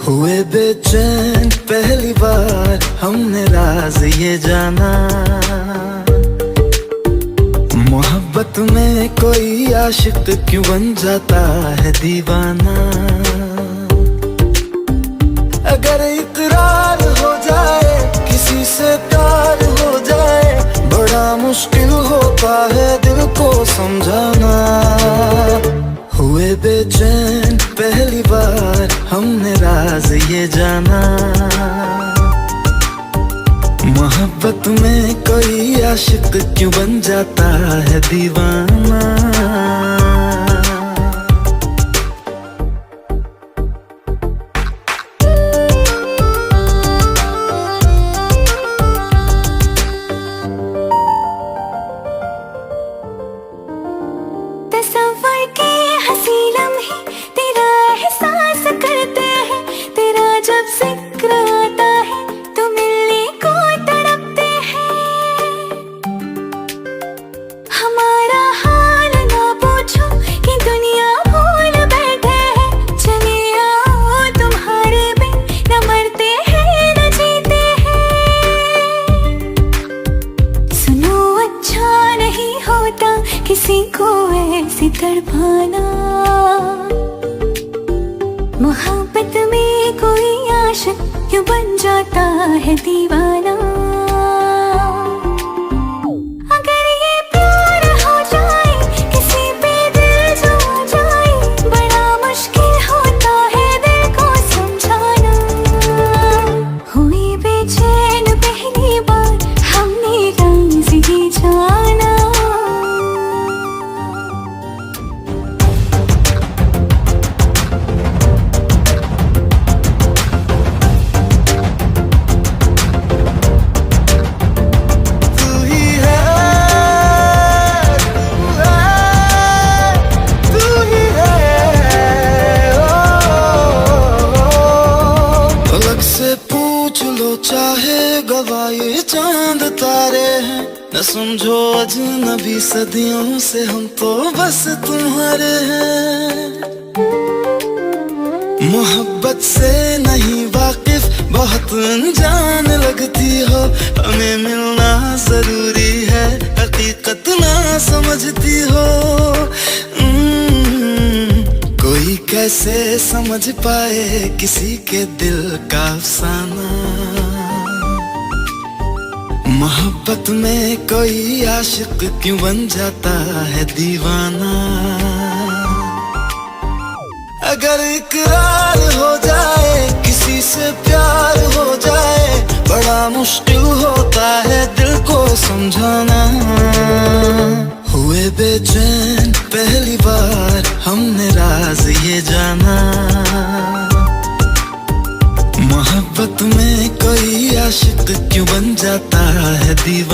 हुए बेचैन पहली बार हमने राज ये जाना, मोहब्बत में कोई आशिक क्यों बन जाता है दीवाना। अगर इकरार हो जाए किसी से प्यार हो जाए, बड़ा मुश्किल होता है दिल को समझाना। हुए बेचैन पहली बार हमने राज ये जाना, मोहब्बत में कोई आशिक क्यों बन जाता है दीवाना। तस्वर के हंसी लम्हे तेरा एहसास करते हैं, तेरा जब जिक्र आता है तो मिलने को तड़पते हैं। हमारा हाल ना पूछो कि दुनिया भूल बैठे हैं, चले आओ तुम्हारे बिन न मरते हैं न जीते हैं। सुनो अच्छा नहीं होता किसी को ऐसे तड़पाना, मोहब्बत में कोई आशिक क्यों बन जाता है दीवाना। अगर ये प्यार हो जाए किसी पे दिल जो जाए, बड़ा मुश्किल होता है दिल को समझाना। हुई बेचैन पहली बार हमने राज ये जाना। पूछ लो चाहे गवाए चांद तारे हैं, न समझो अजनबी सदियों से हम तो बस तुम्हारे हैं। मोहब्बत से नहीं वाकिफ बहुत अनजान लगती हो, हमें मिलना जरूरी है हकीकत ना समझती हो। कोई कैसे समझ पाए किसी के दिल का अफसाना, मोहब्बत में कोई आशिक क्यों बन जाता है दीवाना। अगर इकरार हो जाए किसी से प्यार हो जाए, बड़ा मुश्किल होता है दिल को समझाना। हुए बेचैन पहली बार हमने राज ये जाना, मोहब्बत में कोई आशिक क्यों बन जाता है दीवाना।